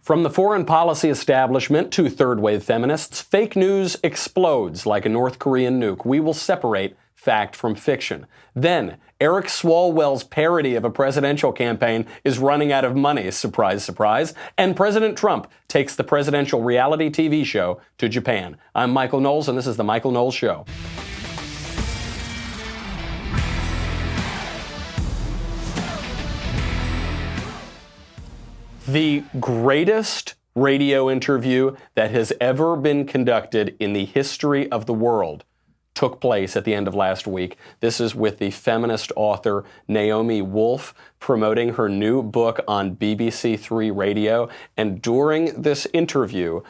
From the foreign policy establishment to third-wave feminists, fake news explodes like a North Korean nuke. We will separate fact from fiction. Then, Eric Swalwell's parody of a presidential campaign is running out of money, surprise, surprise, and President Trump takes the presidential reality TV show to Japan. I'm Michael Knowles, and this is The Michael Knowles Show. The greatest radio interview that has ever been conducted in the history of the world took place at the end of last week. This is with the feminist author Naomi Wolf promoting her new book on BBC Three Radio. And during this interview,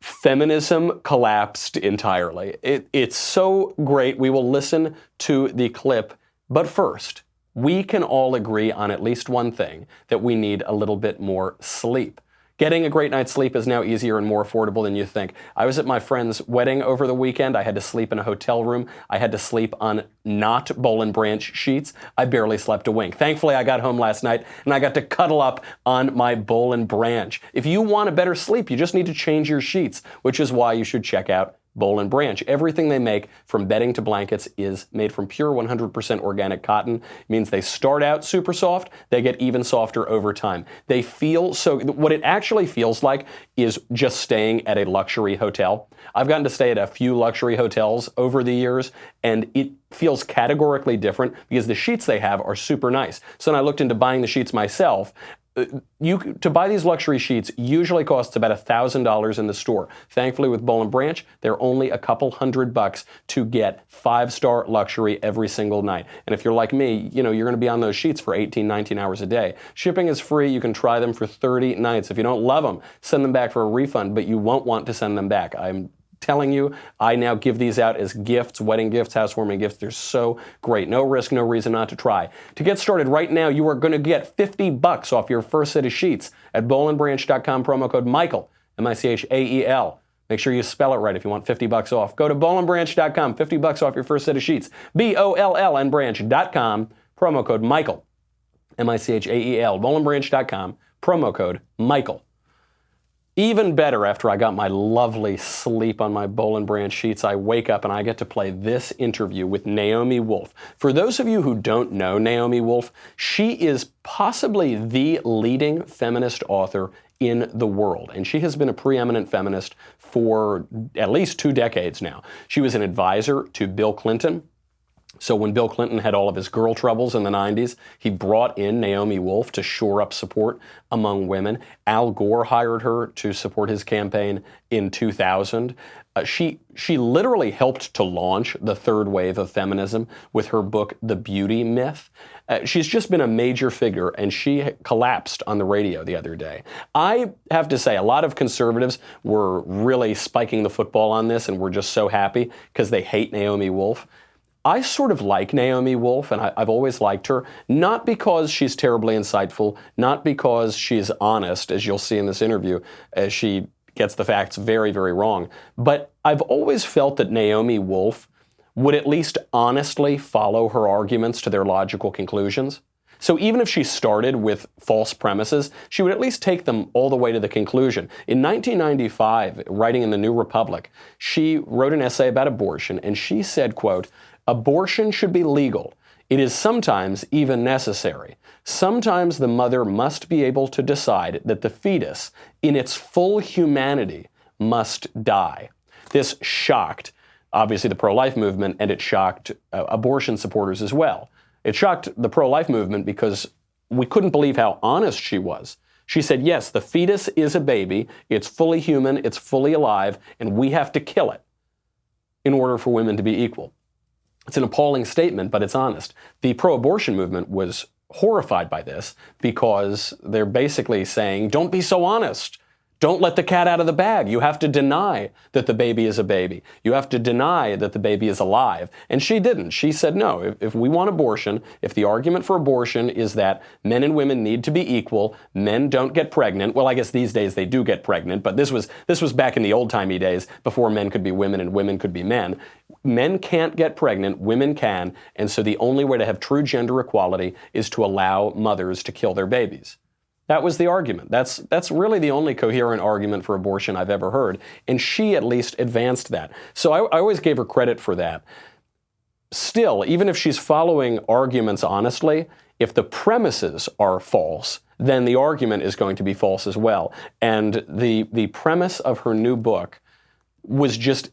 feminism collapsed entirely. It's so great. We will listen to the clip. But first, we can all agree on at least one thing, that we need a little bit more sleep. Getting a great night's sleep is now easier and more affordable than you think. I was at my friend's wedding over the weekend. I had to sleep in a hotel room. I had to sleep on not Boll and Branch sheets. I barely slept a wink. Thankfully, I got home last night and I got to cuddle up on my Boll and Branch. If you want a better sleep, you just need to change your sheets, which is why you should check out Boll and Branch. Everything they make, from bedding to blankets, is made from pure 100% organic cotton. It means they start out super soft, they get even softer over time. They feel so, what it actually feels like is just staying at a luxury hotel. I've gotten to stay at a few luxury hotels over the years, and it feels categorically different because the sheets they have are super nice. So when I looked into buying the sheets myself, to buy these luxury sheets usually costs about $1,000 in the store. Thankfully, with Boll and Branch, they're only a couple $100 to get 5-star luxury every single night. And if you're like me, you're going to be on those sheets for 18, 19 hours a day. Shipping is free. You can try them for 30 nights. If you don't love them, send them back for a refund, but you won't want to send them back. I'm telling you, I now give these out as gifts, wedding gifts, housewarming gifts. They're so great. No risk, no reason not to try. To get started right now, you are going to get $50 off your first set of sheets at bollandbranch.com, promo code Michael, M-I-C-H-A-E-L. Make sure you spell it right if you want $50 off. Go to bollandbranch.com, $50 off your first set of sheets. B-O-L-L-N branch.com, promo code Michael, M-I-C-H-A-E-L. bollandbranch.com, promo code Michael. Even better, after I got my lovely sleep on my Boll and Branch sheets, I wake up and I get to play this interview with Naomi Wolf. For those of you who don't know Naomi Wolf, she is possibly the leading feminist author in the world, and she has been a preeminent feminist for at least 2 decades now. She was an advisor to Bill Clinton. So when Bill Clinton had all of his girl troubles in the 90s, he brought in Naomi Wolf to shore up support among women. Al Gore hired her to support his campaign in 2000. She literally helped to launch the third wave of feminism with her book, The Beauty Myth. She's just been a major figure, and she collapsed on the radio the other day. I have to say, a lot of conservatives were really spiking the football on this and were just so happy because they hate Naomi Wolf. I sort of like Naomi Wolf, and I've always liked her, not because she's terribly insightful, not because she's honest, as you'll see in this interview, as she gets the facts very, very wrong, but I've always felt that Naomi Wolf would at least honestly follow her arguments to their logical conclusions. So even if she started with false premises, she would at least take them all the way to the conclusion. In 1995, writing in the New Republic, she wrote an essay about abortion, and she said, quote, "Abortion should be legal. It is sometimes even necessary. Sometimes the mother must be able to decide that the fetus, in its full humanity, must die." This shocked, obviously, the pro-life movement, and it shocked abortion supporters as well. It shocked the pro-life movement because we couldn't believe how honest she was. She said, yes, the fetus is a baby, it's fully human, it's fully alive, and we have to kill it in order for women to be equal. It's an appalling statement, but it's honest. The pro-abortion movement was horrified by this because they're basically saying, don't be so honest. Don't let the cat out of the bag. You have to deny that the baby is a baby. You have to deny that the baby is alive. And she didn't. She said, no, if we want abortion, if the argument for abortion is that men and women need to be equal, men don't get pregnant. Well, I guess these days they do get pregnant, but this was back in the old-timey days before men could be women and women could be men. Men can't get pregnant, women can, and so the only way to have true gender equality is to allow mothers to kill their babies. That was the argument. That's really the only coherent argument for abortion I've ever heard, and she at least advanced that. So I always gave her credit for that. Still, even if she's following arguments honestly, if the premises are false, then the argument is going to be false as well. And the premise of her new book was just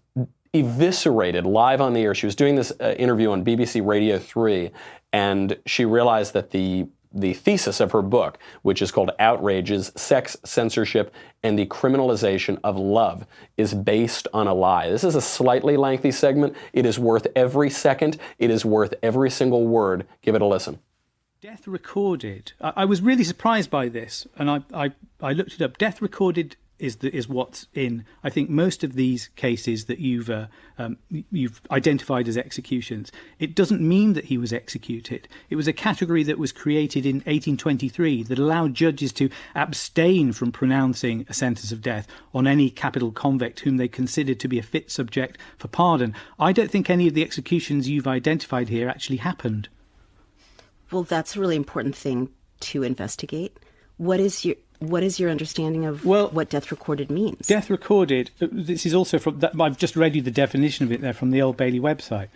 eviscerated live on the air. She was doing this interview on BBC Radio 3, and she realized that the thesis of her book, which is called Outrages, Sex, Censorship, and the Criminalization of Love, is based on a lie. This is a slightly lengthy segment. It is worth every second. It is worth every single word. Give it a listen. Death recorded. I was really surprised by this, and I looked it up. Death recorded is what's in, I think, most of these cases that you've identified as executions. It doesn't mean that he was executed. It was a category that was created in 1823 that allowed judges to abstain from pronouncing a sentence of death on any capital convict whom they considered to be a fit subject for pardon. I don't think any of the executions you've identified here actually happened. Well, that's a really important thing to investigate. What is your understanding of what death recorded means? Death recorded, this is also from, I've just read you the definition of it there from the Old Bailey website.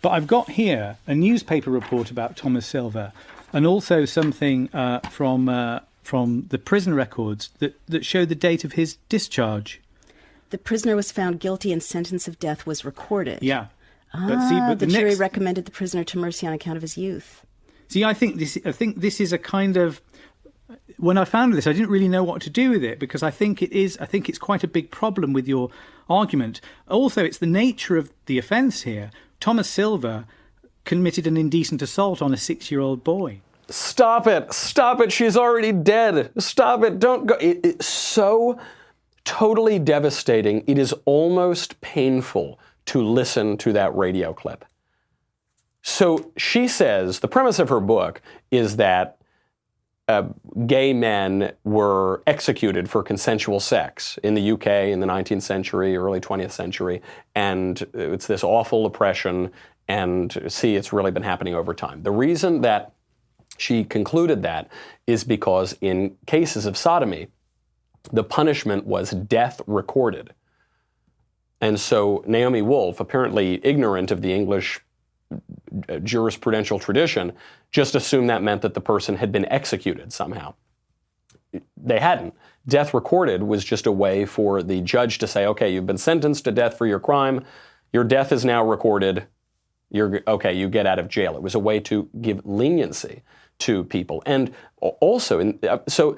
But I've got here a newspaper report about Thomas Silver, and also something from the prison records that show the date of his discharge. The prisoner was found guilty and sentence of death was recorded. Yeah. But the jury recommended the prisoner to mercy on account of his youth. See, I think this is a kind of, when I found this, I didn't really know what to do with it, because I think it's quite a big problem with your argument. Also, it's the nature of the offence here. Thomas Silver committed an indecent assault on a 6-year-old boy. Stop it! Stop it! She's already dead! Stop it! Don't go! It's so totally devastating. It is almost painful to listen to that radio clip. So she says, the premise of her book is that gay men were executed for consensual sex in the UK in the 19th century, early 20th century, and it's this awful oppression, and see, it's really been happening over time. The reason that she concluded that is because in cases of sodomy, the punishment was death recorded. And so Naomi Wolf, apparently ignorant of the English jurisprudential tradition, just assumed that meant that the person had been executed somehow. They hadn't. Death recorded was just a way for the judge to say, okay, you've been sentenced to death for your crime. Your death is now recorded. You're okay, you get out of jail. It was a way to give leniency to people. And also, so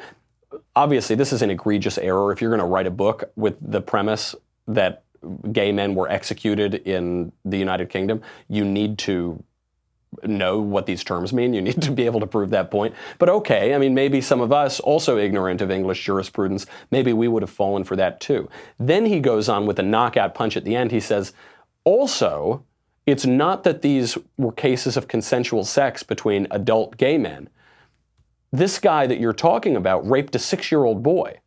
obviously this is an egregious error. If you're going to write a book with the premise that gay men were executed in the United Kingdom, you need to know what these terms mean. You need to be able to prove that point. But okay, I mean, maybe some of us, also ignorant of English jurisprudence, maybe we would have fallen for that too. Then he goes on with a knockout punch at the end. He says, also, it's not that these were cases of consensual sex between adult gay men. This guy that you're talking about raped a 6-year-old boy.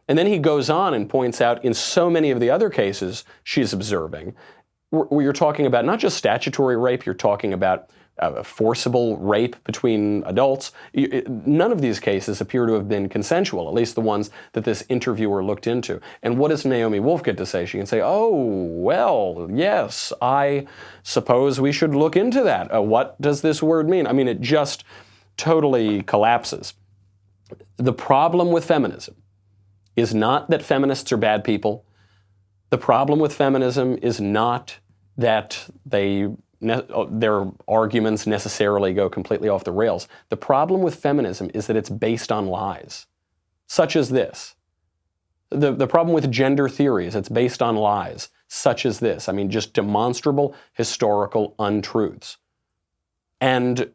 And then he goes on and points out in so many of the other cases she's observing, where you're talking about not just statutory rape, you're talking about forcible rape between adults. None of these cases appear to have been consensual, at least the ones that this interviewer looked into. And what does Naomi Wolf get to say? She can say, oh, well, yes, I suppose we should look into that. What does this word mean? I mean, it just totally collapses. The problem with feminism is not that feminists are bad people. The problem with feminism is not that their arguments necessarily go completely off the rails. The problem with feminism is that it's based on lies, such as this. The problem with gender theory is it's based on lies, such as this. I mean, just demonstrable historical untruths. And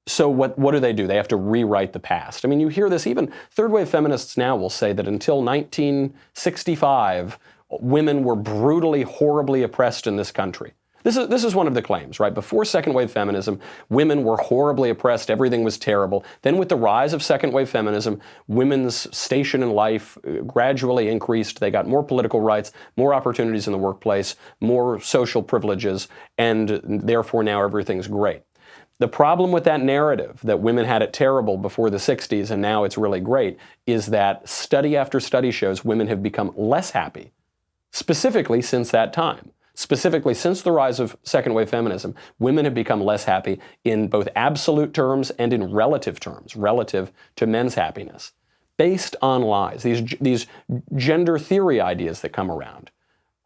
so what do? They have to rewrite the past. I mean, you hear this, even third-wave feminists now will say that until 1965, women were brutally, horribly oppressed in this country. This is one of the claims, right? Before second-wave feminism, women were horribly oppressed. Everything was terrible. Then with the rise of second-wave feminism, women's station in life gradually increased. They got more political rights, more opportunities in the workplace, more social privileges, and therefore now everything's great. The problem with that narrative that women had it terrible before the 60s and now it's really great is that study after study shows women have become less happy, specifically since that time. Specifically, since the rise of second-wave feminism, women have become less happy in both absolute terms and in relative terms, relative to men's happiness, based on lies. These gender theory ideas that come around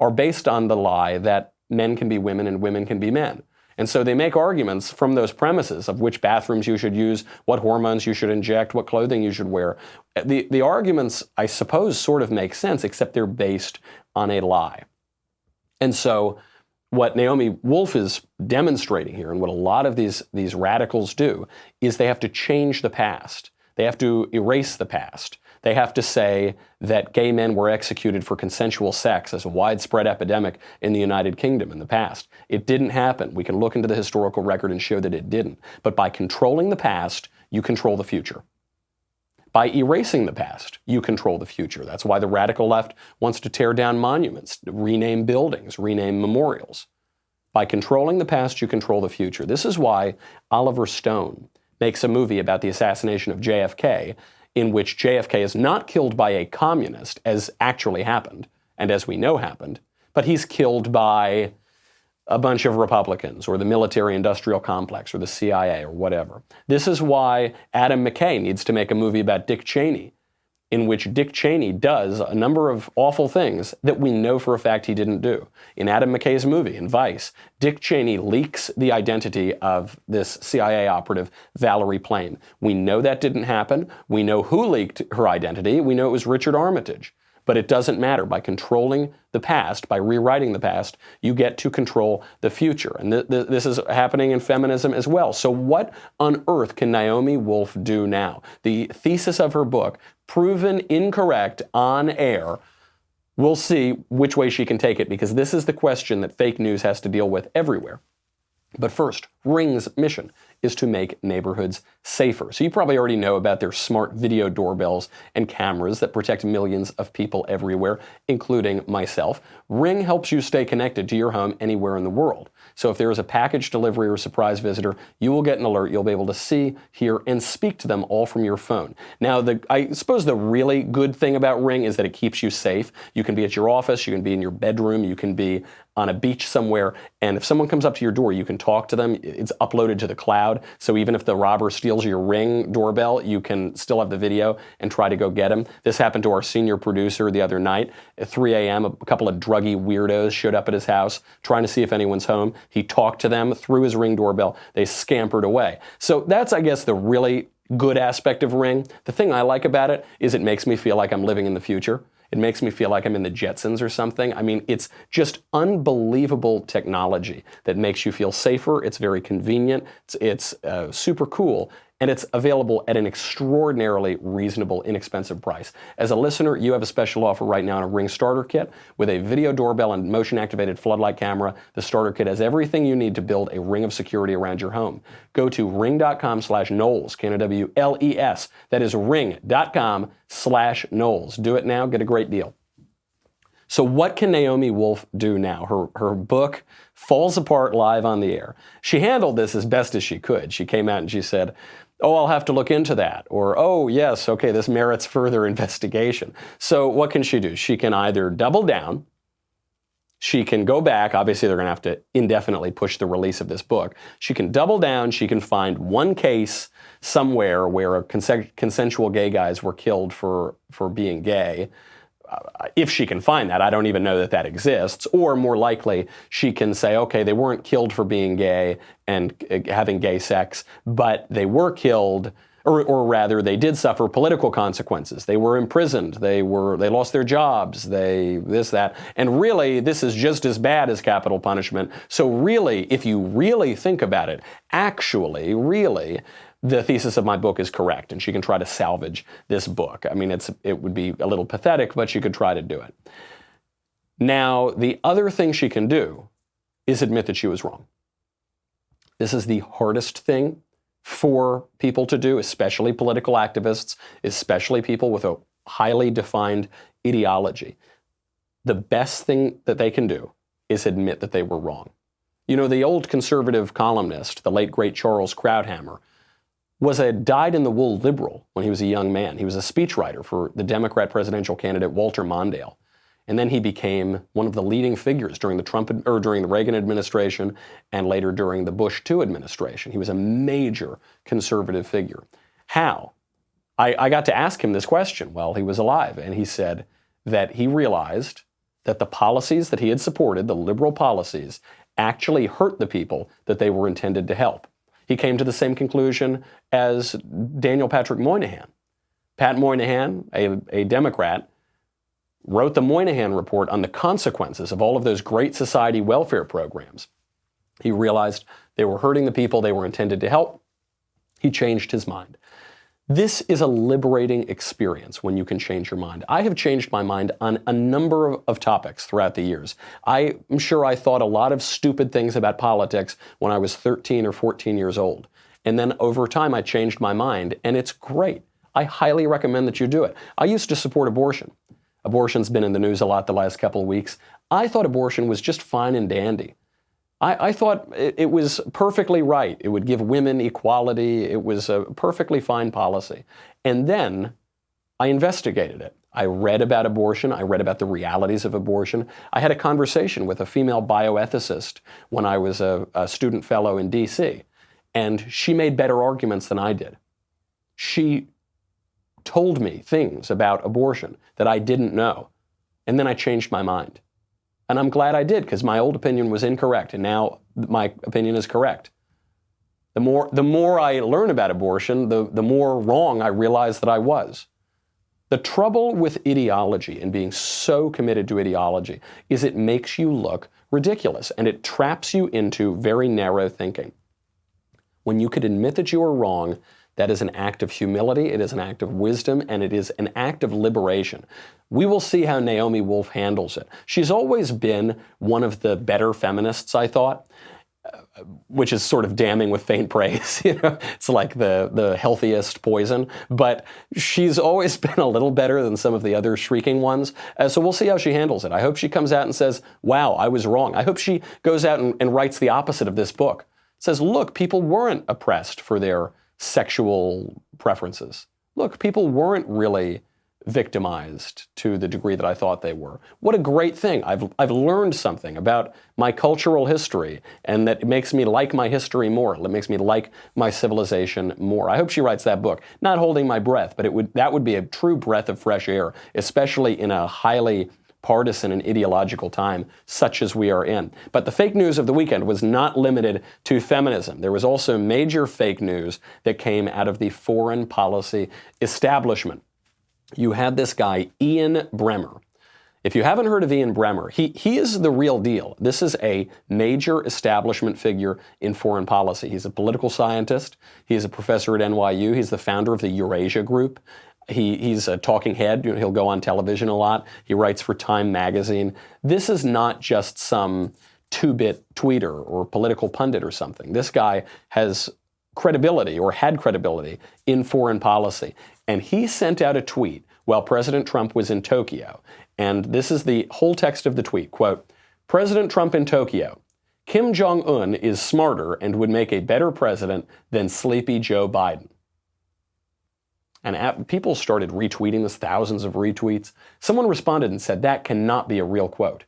are based on the lie that men can be women and women can be men. And so they make arguments from those premises of which bathrooms you should use, what hormones you should inject, what clothing you should wear. The arguments, I suppose, sort of make sense, except they're based on a lie. And so what Naomi Wolf is demonstrating here, and what a lot of these radicals do, is they have to change the past. They have to erase the past. They have to say that gay men were executed for consensual sex as a widespread epidemic in the United Kingdom in the past. It didn't happen. We can look into the historical record and show that it didn't. But by controlling the past, you control the future. By erasing the past, you control the future. That's why the radical left wants to tear down monuments, rename buildings, rename memorials. By controlling the past, you control the future. This is why Oliver Stone makes a movie about the assassination of JFK, in which JFK is not killed by a communist, as actually happened, and as we know happened, but he's killed by a bunch of Republicans, or the military-industrial complex, or the CIA, or whatever. This is why Adam McKay needs to make a movie about Dick Cheney, in which Dick Cheney does a number of awful things that we know for a fact he didn't do. In Adam McKay's movie, in Vice, Dick Cheney leaks the identity of this CIA operative, Valerie Plame. We know that didn't happen. We know who leaked her identity. We know it was Richard Armitage. But it doesn't matter. By controlling the past, by rewriting the past, you get to control the future. And this is happening in feminism as well. So what on earth can Naomi Wolf do now? The thesis of her book, proven incorrect on air, we'll see which way she can take it, because this is the question that fake news has to deal with everywhere. But first, Ring's mission is to make neighborhoods safer. So you probably already know about their smart video doorbells and cameras that protect millions of people everywhere, including myself. Ring helps you stay connected to your home anywhere in the world. So if there is a package delivery or surprise visitor, you will get an alert. You'll be able to see, hear, and speak to them all from your phone. Now, I suppose the really good thing about Ring is that it keeps you safe. You can be at your office, you can be in your bedroom, you can be on a beach somewhere, and if someone comes up to your door, you can talk to them. It's uploaded to the cloud, so even if the robber steals your Ring doorbell, you can still have the video and try to go get him. This happened to our senior producer the other night. At 3 a.m., a couple of druggy weirdos showed up at his house trying to see if anyone's home. He talked to them through his Ring doorbell. They scampered away. So that's, I guess, the really good aspect of Ring. The thing I like about it is it makes me feel like I'm living in the future. It makes me feel like I'm in the Jetsons or something. I mean, it's just unbelievable technology that makes you feel safer. It's very convenient. It's super cool. And it's available at an extraordinarily reasonable, inexpensive price. As a listener, you have a special offer right now on a Ring starter kit with a video doorbell and motion-activated floodlight camera. The starter kit has everything you need to build a ring of security around your home. Go to ring.com/Knowles, Knowles. That is ring.com/Knowles. Do it now. Get a great deal. So what can Naomi Wolf do now? Her book falls apart live on the air. She handled this as best as she could. She came out and she said, "Oh, I'll have to look into that." Or, "Oh, yes, okay, this merits further investigation." So what can she do? She can either double down. She can go back. Obviously, they're going to have to indefinitely push the release of this book. She can double down. She can find one case somewhere where consensual gay guys were killed for being gay. If she can find that, I don't even know that exists. Or more likely, she can say, okay, they weren't killed for being gay and having gay sex, but they were killed, or rather, they did suffer political consequences. They were imprisoned. They lost their jobs. That. And really, this is just as bad as capital punishment. So really, if you really think about it, actually, really, the thesis of my book is correct, and she can try to salvage this book. I mean, it would be a little pathetic, but she could try to do it. Now, the other thing she can do is admit that she was wrong. This is the hardest thing for people to do, especially political activists, especially people with a highly defined ideology. The best thing that they can do is admit that they were wrong. You know, the old conservative columnist, the late great Charles Krauthammer, was a dyed-in-the-wool liberal when he was a young man. He was a speechwriter for the Democrat presidential candidate Walter Mondale. And then he became one of the leading figures during the Reagan administration and later during the Bush II administration. He was a major conservative figure. How? I got to ask him this question while he was alive, and he said that he realized that the policies that he had supported, the liberal policies, actually hurt the people that they were intended to help. He came to the same conclusion as Daniel Patrick Moynihan. Pat Moynihan, a Democrat, wrote the Moynihan Report on the consequences of all of those great society welfare programs. He realized they were hurting the people they were intended to help. He changed his mind. This is a liberating experience when you can change your mind. I have changed my mind on a number of topics throughout the years. I'm sure I thought a lot of stupid things about politics when I was 13 or 14 years old. And then over time, I changed my mind, and it's great. I highly recommend that you do it. I used to support abortion. Abortion's been in the news a lot the last couple of weeks. I thought abortion was just fine and dandy. I thought it was perfectly right. It would give women equality. It was a perfectly fine policy. And then I investigated it. I read about abortion. I read about the realities of abortion. I had a conversation with a female bioethicist when I was a student fellow in D.C., and she made better arguments than I did. She told me things about abortion that I didn't know, and then I changed my mind. And I'm glad I did, because my old opinion was incorrect, and now my opinion is correct. The more I learn about abortion, the more wrong I realize that I was. The trouble with ideology and being so committed to ideology is it makes you look ridiculous, and it traps you into very narrow thinking. When you could admit that you are wrong, that is an act of humility, it is an act of wisdom, and it is an act of liberation. We will see how Naomi Wolf handles it. She's always been one of the better feminists, I thought, which is sort of damning with faint praise. You know, it's like the healthiest poison, but she's always been a little better than some of the other shrieking ones. So we'll see how she handles it. I hope she comes out and says, wow, I was wrong. I hope she goes out and writes the opposite of this book. Says, look, people weren't oppressed for their sexual preferences. Look, people weren't really victimized to the degree that I thought they were. What a great thing. I've learned something about my cultural history, and that it makes me like my history more. It makes me like my civilization more. I hope she writes that book. Not holding my breath, but that would be a true breath of fresh air, especially in a highly partisan and ideological time such as we are in. But the fake news of the weekend was not limited to feminism. There was also major fake news that came out of the foreign policy establishment. You had this guy, Ian Bremmer. If you haven't heard of Ian Bremmer, he is the real deal. This is a major establishment figure in foreign policy. He's a political scientist. He's a professor at NYU. He's the founder of the Eurasia Group. He's a talking head. You know, he'll go on television a lot. He writes for Time magazine. This is not just some two-bit tweeter or political pundit or something. This guy has credibility, or had credibility, in foreign policy. And he sent out a tweet while President Trump was in Tokyo. And this is the whole text of the tweet. Quote, President Trump in Tokyo. Kim Jong-un is smarter and would make a better president than sleepy Joe Biden. And people started retweeting this, thousands of retweets. Someone responded and said, that cannot be a real quote.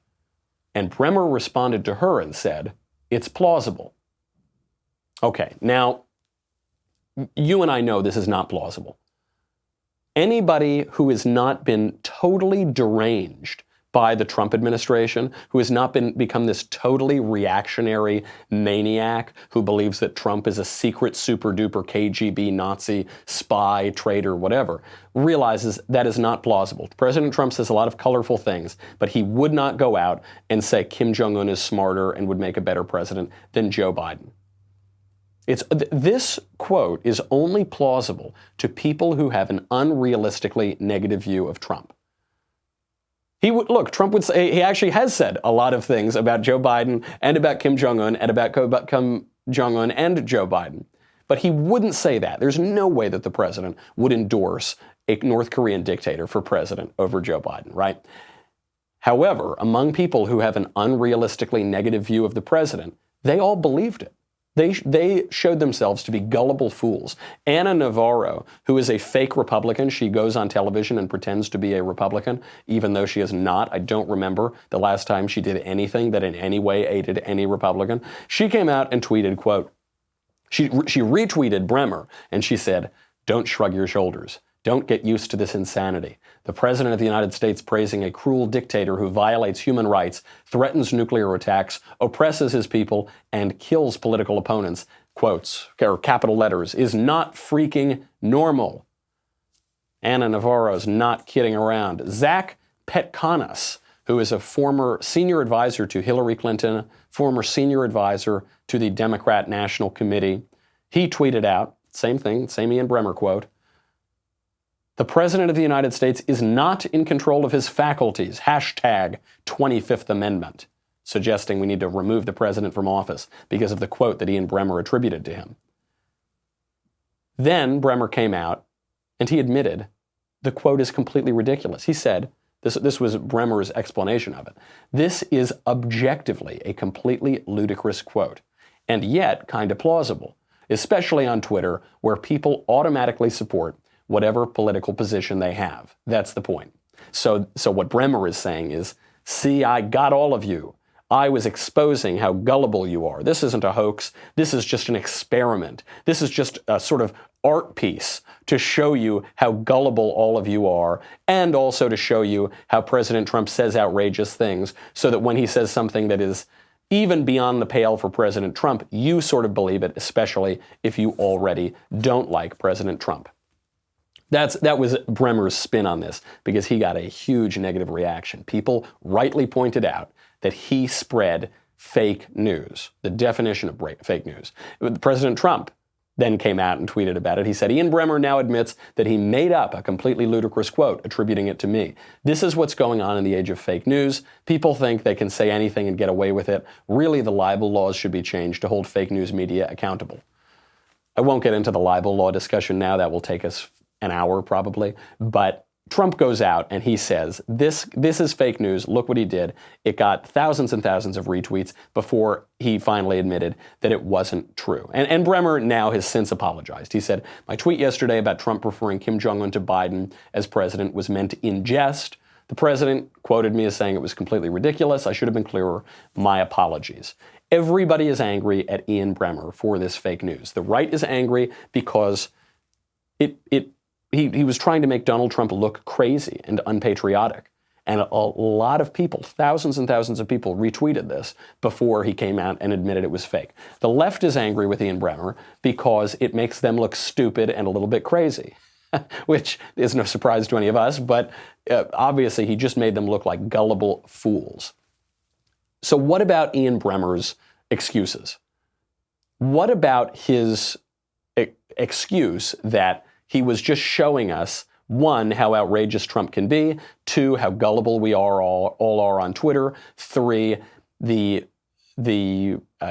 And Bremmer responded to her and said, it's plausible. Okay, now, you and I know this is not plausible. Anybody who has not been totally deranged by the Trump administration, who has not become this totally reactionary maniac who believes that Trump is a secret super-duper KGB Nazi spy, traitor, whatever, realizes that is not plausible. President Trump says a lot of colorful things, but he would not go out and say Kim Jong-un is smarter and would make a better president than Joe Biden. This quote is only plausible to people who have an unrealistically negative view of Trump. Trump would say, he actually has said a lot of things about Joe Biden and about Kim Jong-un and about Kim Jong-un and Joe Biden. But he wouldn't say that. There's no way that the president would endorse a North Korean dictator for president over Joe Biden, right? However, among people who have an unrealistically negative view of the president, They all believed it. They showed themselves to be gullible fools. Ana Navarro, who is a fake Republican, she goes on television and pretends to be a Republican, even though she is not. I don't remember the last time she did anything that in any way aided any Republican. She came out and tweeted, quote, she retweeted Bremer, and she said, "Don't shrug your shoulders. Don't get used to this insanity. The President of the United States praising a cruel dictator who violates human rights, threatens nuclear attacks, oppresses his people, and kills political opponents," quotes, or capital letters, "is not freaking normal." Ana Navarro's not kidding around. Zach Petkanas, who is a former senior advisor to Hillary Clinton, former senior advisor to the Democrat National Committee, he tweeted out, same thing, same Ian Bremer quote, "The President of the United States is not in control of his faculties, hashtag 25th Amendment," suggesting we need to remove the president from office because of the quote that Ian Bremer attributed to him. Then Bremer came out and he admitted the quote is completely ridiculous. He said, this was Bremer's explanation of it, "This is objectively a completely ludicrous quote, and yet kind of plausible, especially on Twitter, where people automatically support whatever political position they have." That's the point. So what Bremer is saying is, see, I got all of you. I was exposing how gullible you are. This isn't a hoax. This is just an experiment. This is just a sort of art piece to show you how gullible all of you are, and also to show you how President Trump says outrageous things, so that when he says something that is even beyond the pale for President Trump, you sort of believe it, especially if you already don't like President Trump. That was Bremer's spin on this, because he got a huge negative reaction. People rightly pointed out that he spread fake news, the definition of fake news. President Trump then came out and tweeted about it. He said, "Ian Bremer now admits that he made up a completely ludicrous quote, attributing it to me. This is what's going on in the age of fake news. People think they can say anything and get away with it. Really, the libel laws should be changed to hold fake news media accountable." I won't get into the libel law discussion now. That will take us an hour probably. But Trump goes out and he says, this is fake news. Look what he did. It got thousands and thousands of retweets before he finally admitted that it wasn't true. And Bremer now has since apologized. He said, "My tweet yesterday about Trump preferring Kim Jong-un to Biden as president was meant in jest. The president quoted me as saying it was completely ridiculous. I should have been clearer. My apologies." Everybody is angry at Ian Bremer for this fake news. The right is angry because he was trying to make Donald Trump look crazy and unpatriotic. And a lot of people, thousands and thousands of people, retweeted this before he came out and admitted it was fake. The left is angry with Ian Bremer because it makes them look stupid and a little bit crazy, which is no surprise to any of us, but obviously he just made them look like gullible fools. So what about Ian Bremer's excuses? What about his excuse that he was just showing us, one, how outrageous Trump can be, two, how gullible we are all are on Twitter, three, the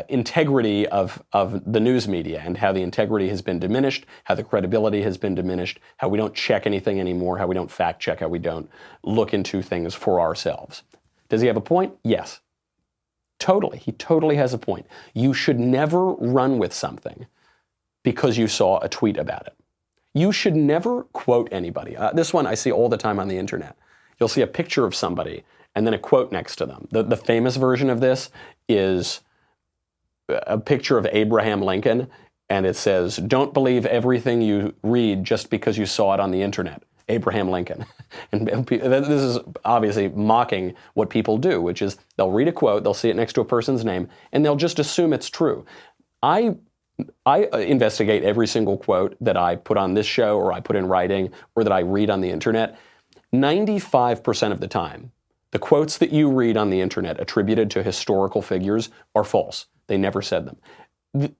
integrity of the news media and how the integrity has been diminished, how the credibility has been diminished, how we don't check anything anymore, how we don't fact check, how we don't look into things for ourselves. Does he have a point? Yes. Totally. He totally has a point. You should never run with something because you saw a tweet about it. You should never quote anybody. This one I see all the time on the internet. You'll see a picture of somebody and then a quote next to them. The famous version of this is a picture of Abraham Lincoln, and it says, "Don't believe everything you read just because you saw it on the internet. Abraham Lincoln." And this is obviously mocking what people do, which is they'll read a quote, they'll see it next to a person's name, and they'll just assume it's true. I investigate every single quote that I put on this show or I put in writing or that I read on the internet. 95% of the time, the quotes that you read on the internet attributed to historical figures are false. They never said them.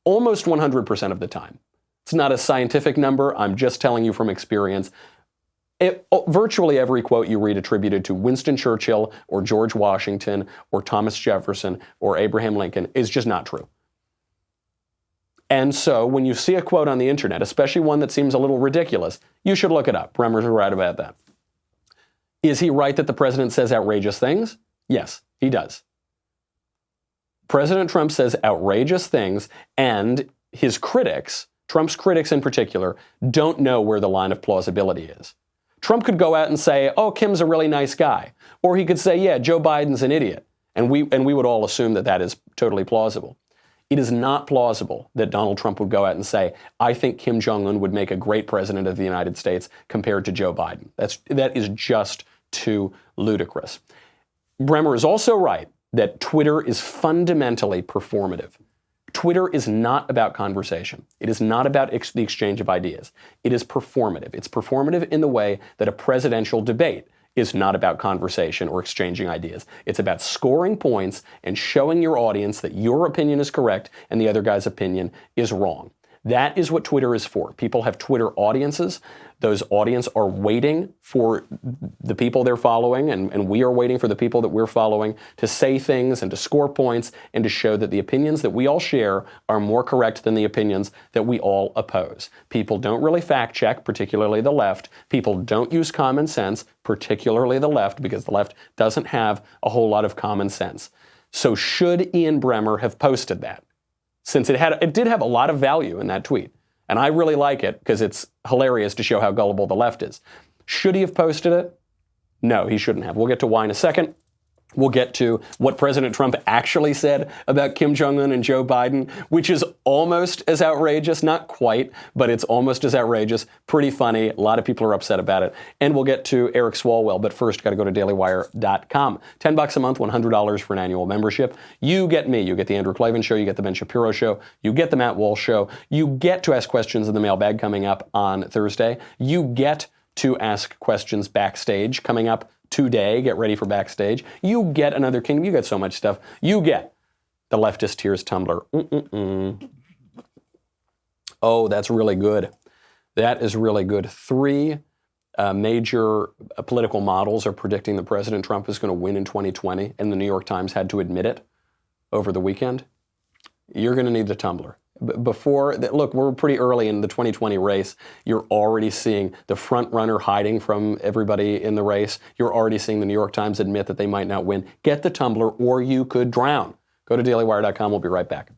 Almost 100% of the time. It's not a scientific number. I'm just telling you from experience. Virtually every quote you read attributed to Winston Churchill or George Washington or Thomas Jefferson or Abraham Lincoln is just not true. And so when you see a quote on the internet, especially one that seems a little ridiculous, you should look it up. Bremer's right about that. Is he right that the president says outrageous things? Yes, he does. President Trump says outrageous things, and his critics, Trump's critics in particular, don't know where the line of plausibility is. Trump could go out and say, oh, Kim's a really nice guy. Or he could say, yeah, Joe Biden's an idiot. And we would all assume that that is totally plausible. It is not plausible that Donald Trump would go out and say, I think Kim Jong-un would make a great president of the United States compared to Joe Biden. That is just too ludicrous. Bremer is also right that Twitter is fundamentally performative. Twitter is not about conversation. It is not about the exchange of ideas. It is performative. It's performative in the way that a presidential debate is not about conversation or exchanging ideas. It's about scoring points and showing your audience that your opinion is correct and the other guy's opinion is wrong. That is what Twitter is for. People have Twitter audiences. Those audiences are waiting for the people they're following, and we are waiting for the people that we're following to say things and to score points and to show that the opinions that we all share are more correct than the opinions that we all oppose. People don't really fact check, particularly the left. People don't use common sense, particularly the left, because the left doesn't have a whole lot of common sense. So should Ian Bremer have posted that? Since it did have a lot of value in that tweet. And I really like it because it's hilarious to show how gullible the left is. Should he have posted it? No, he shouldn't have. We'll get to why in a second. We'll get to what President Trump actually said about Kim Jong-un and Joe Biden, which is almost as outrageous, not quite, but it's almost as outrageous, pretty funny. A lot of people are upset about it. And we'll get to Eric Swalwell, but first, got to go to dailywire.com. $10 a month, $100 for an annual membership. You get me. You get the Andrew Klavan Show. You get the Ben Shapiro Show. You get the Matt Walsh Show. You get to ask questions in the mailbag coming up on Thursday. You get to ask questions backstage coming up today. Get ready for backstage. You get Another Kingdom. You get so much stuff. You get the Leftist Tears Tumblr. Oh, that's really good. That is really good. 3 major political models are predicting that President Trump is going to win in 2020, and the New York Times had to admit it over the weekend. You're going to need the Tumblr. Look, we're pretty early in the 2020 race. You're already seeing the front runner hiding from everybody in the race. You're already seeing the New York Times admit that they might not win. Get the Tumblr or you could drown. Go to dailywire.com. We'll be right back.